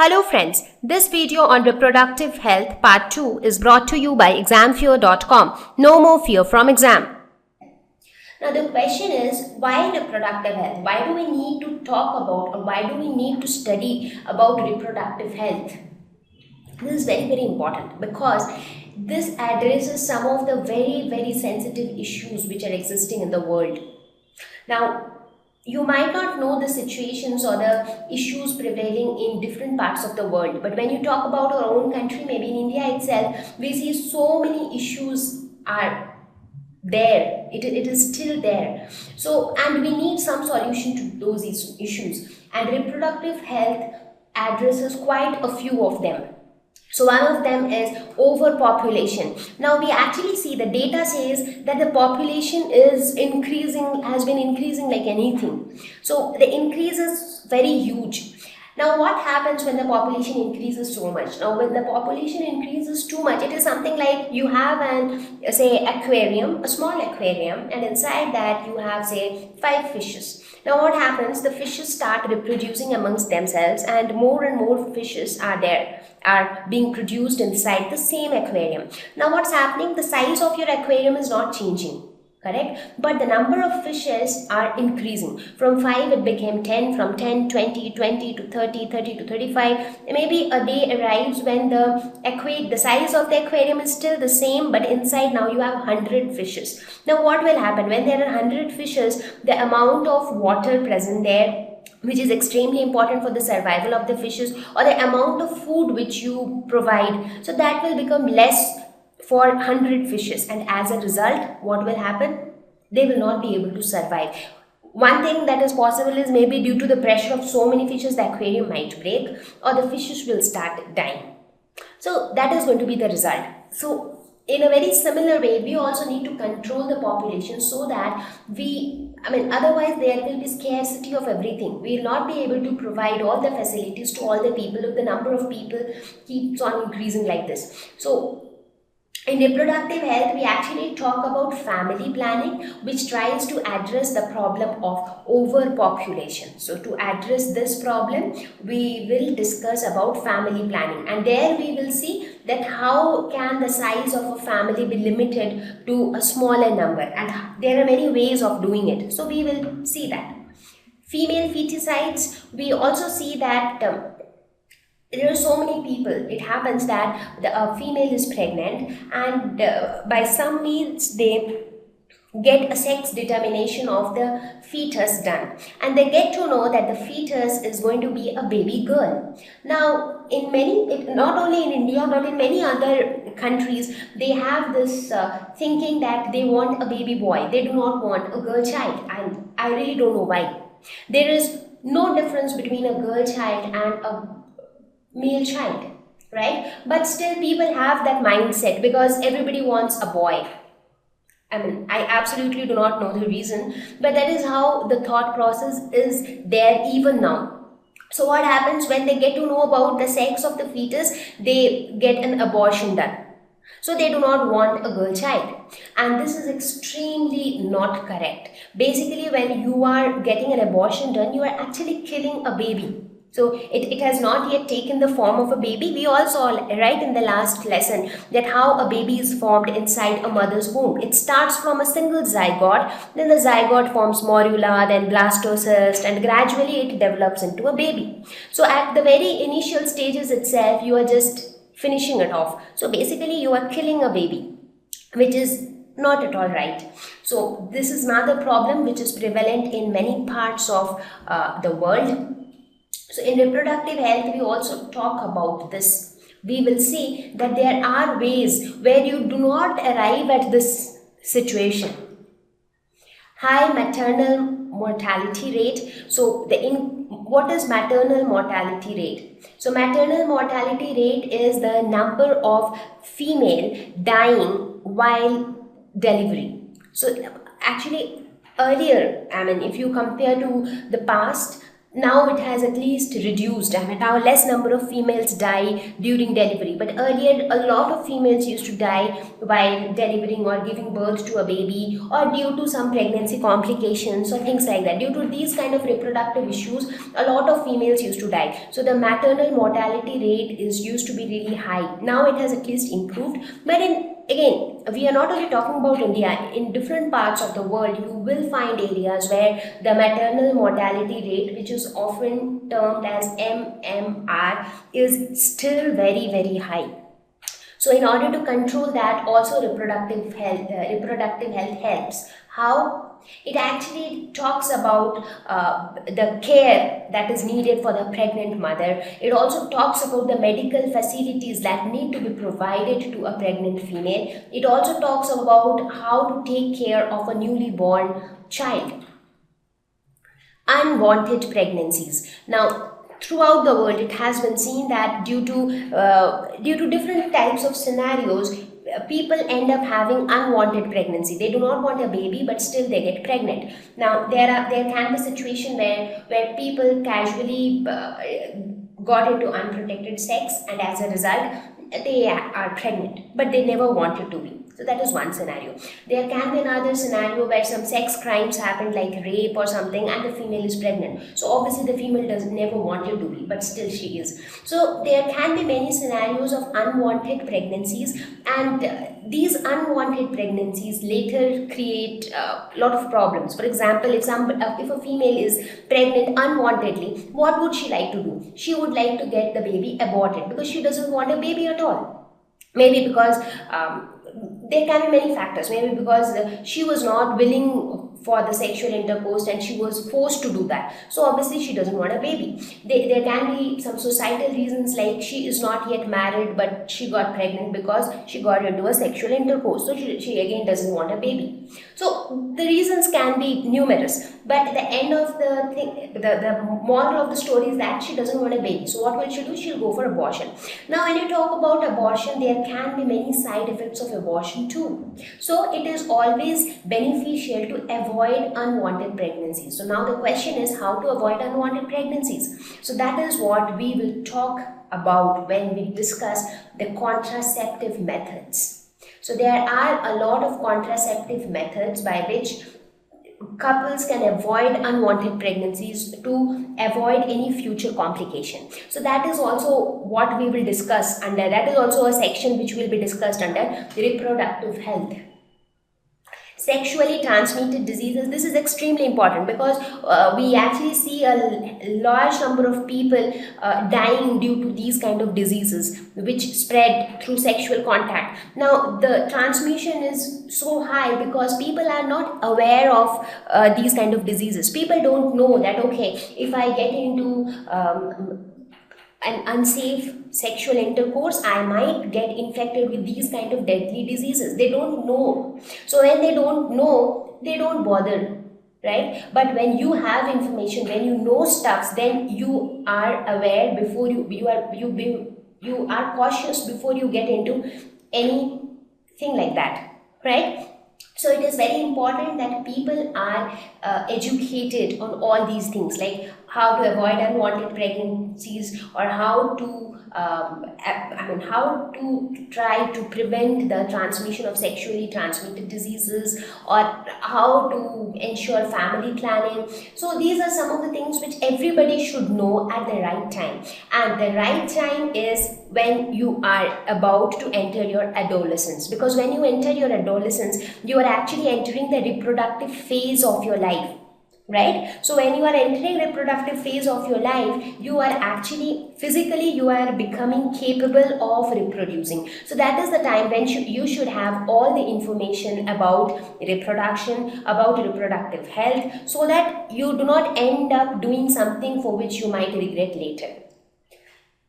Hello friends, this video on reproductive health part 2 is brought to you by examfear.com. No more fear from exam. Now the question is, why reproductive health? Why do we need to talk about, or why do we need to study about reproductive health? This is very important because this addresses some of the very sensitive issues which are existing in the world. Now, you might not know the situations or the issues prevailing in different parts of the world, but when you talk about our own country, maybe in India itself, we see so many issues are there. It is still there. So, and we need some solution to those issues, and reproductive health addresses quite a few of them. So one of them is overpopulation. Now we actually see the data says that the population is increasing, has been increasing like anything. So the increase is very huge. Now what happens when the population increases so much? Now when the population increases too much, it is something like you have an, say, aquarium, a small aquarium, and inside that you have, say, 5 fishes. Now what happens? The fishes start reproducing amongst themselves, and more fishes are being produced inside the same aquarium. Now what's happening? The size of your aquarium is not changing, correct? But the number of fishes are increasing. From 5 it became 10, from 10, 20, 20 to 30, 30 to 35. Maybe a day arrives when the size of the aquarium is still the same, but inside now you have 100 fishes. Now what will happen? When there are 100 fishes, the amount of water present there, which is extremely important for the survival of the fishes, or the amount of food which you provide, so that will become less for 100 fishes, and as a result what will happen? They will not be able to survive. One thing that is possible is maybe due to the pressure of so many fishes, the aquarium might break, or the fishes will start dying. So that is going to be the result. So in a very similar way, we also need to control the population so that otherwise there will be scarcity of everything. We will not be able to provide all the facilities to all the people if the number of people keeps on increasing like this. So in reproductive health, we actually talk about family planning, which tries to address the problem of overpopulation. So to address this problem, we will discuss about family planning, and there we will see that how can the size of a family be limited to a smaller number, and there are many ways of doing it. So we will see that. Female feticides, we also see that there are so many people. It happens that the female is pregnant, and by some means they get a sex determination of the fetus done, and they get to know that the fetus is going to be a baby girl. Now not only in India but in many other countries, they have this thinking that they want a baby boy, they do not want a girl child, and I really don't know why. There is no difference between a girl child and a male child, right? But still people have that mindset because everybody wants a boy. I absolutely do not know the reason, but that is how the thought process is there even now. So what happens when they get to know about the sex of the fetus? They get an abortion done. So they do not want a girl child, and this is extremely not correct. Basically, when you are getting an abortion done, you are actually killing a baby. So it has not yet taken the form of a baby. We all saw, right, in the last lesson that how a baby is formed inside a mother's womb. It starts from a single zygote, then the zygote forms morula, then blastocyst, and gradually it develops into a baby. So at the very initial stages itself, you are just finishing it off. So basically you are killing a baby, which is not at all right. So this is another problem which is prevalent in many parts of the world. So in reproductive health, we also talk about this. We will see that there are ways where you do not arrive at this situation. High maternal mortality rate. So what is maternal mortality rate? So maternal mortality rate is the number of female dying while delivery. So actually earlier, if you compare to the past, Now it has at least reduced. I mean, now less number of females die during delivery, but earlier a lot of females used to die while delivering or giving birth to a baby, or due to some pregnancy complications or things like that. Due to these kind of reproductive issues, a lot of females used to die. So the maternal mortality rate is used to be really high. Now it has at least improved, but again, we are not only talking about India. In different parts of the world, you will find areas where the maternal mortality rate, which is often termed as MMR, is still very, very high. So in order to control that, also reproductive health helps. How? It actually talks about the care that is needed for the pregnant mother. It also talks about the medical facilities that need to be provided to a pregnant female. It also talks about how to take care of a newly born child. Unwanted pregnancies. Now, throughout the world, it has been seen that due to different types of scenarios, people end up having unwanted pregnancy. They do not want a baby, but still they get pregnant. Now, there can be a situation where people casually got into unprotected sex, and as a result, they are pregnant, but they never wanted to be. So that is one scenario. There can be another scenario where some sex crimes happened, like rape or something, and the female is pregnant. So obviously the female never wanted to be, but still she is. So there can be many scenarios of unwanted pregnancies, and these unwanted pregnancies later create a lot of problems. For example, if a female is pregnant unwantedly, what would she like to do? She would like to get the baby aborted because she doesn't want a baby at all. Maybe because there can be many factors. Maybe because she was not willing for the sexual intercourse and she was forced to do that. So obviously she doesn't want a baby. There can be some societal reasons, like she is not yet married but she got pregnant because she got into a sexual intercourse. So she again doesn't want a baby. So the reasons can be numerous. But at the end of the thing, the moral of the story is that she doesn't want a baby. So what will she do? She'll go for abortion. Now when you talk about abortion, there can be many side effects of abortion too. So it is always beneficial to avoid unwanted pregnancies. So now the question is how to avoid unwanted pregnancies. So that is what we will talk about when we discuss the contraceptive methods. So there are a lot of contraceptive methods by which couples can avoid unwanted pregnancies to avoid any future complication. So that is also what we will discuss under. That is also a section which will be discussed under reproductive health. Sexually transmitted diseases. This is extremely important because we actually see a large number of people dying due to these kind of diseases which spread through sexual contact. Now the transmission is so high because people are not aware of these kind of diseases. People don't know that, okay, if I get into an unsafe sexual intercourse, I might get infected with these kind of deadly diseases. They don't know. So when they don't know, they don't bother, right? But when you have information, when you know stuffs, then you are aware before you are cautious before you get into anything like that, right? So it is very important that people are educated on all these things, like how to avoid unwanted pregnancies, or how to how to try to prevent the transmission of sexually transmitted diseases, or how to ensure family planning. So these are some of the things which everybody should know at the right time. And the right time is when you are about to enter your adolescence, because when you enter your adolescence, you are actually entering the reproductive phase of your life. Right? So when you are entering reproductive phase of your life, you are actually physically you are becoming capable of reproducing. So that is the time when you should have all the information about reproduction, about reproductive health, so that you do not end up doing something for which you might regret later.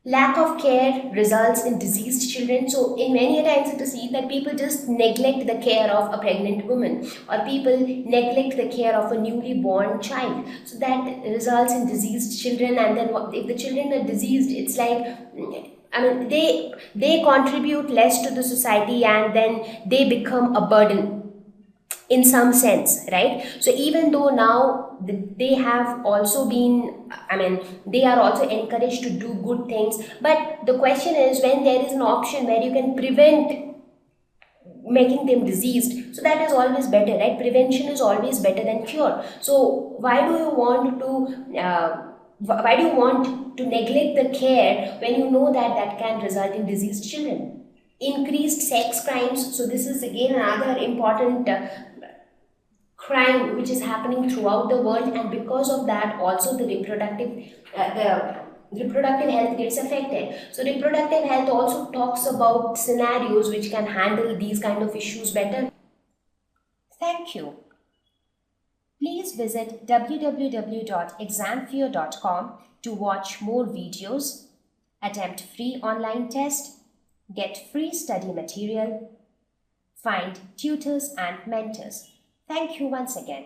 Lack of care results in diseased children. So in many times it is seen that people just neglect the care of a pregnant woman, or people neglect the care of a newly born child. So that results in diseased children, and then if the children are diseased, it's like, I mean, they contribute less to the society, and then they become a burden. in some sense, right? So even though now they have also been, I mean, they are also encouraged to do good things, but the question is, when there is an option where you can prevent making them diseased, so that is always better, right? Prevention is always better than cure. So why do you want to neglect the care when you know that that can result in diseased children? Increased sex crimes, so this is again another important crime which is happening throughout the world, and because of that also the reproductive health gets affected. So reproductive health also talks about scenarios which can handle these kind of issues better. Thank you. Please visit www.examfear.com to watch more videos, attempt free online test, get free study material, find tutors and mentors. Thank you once again.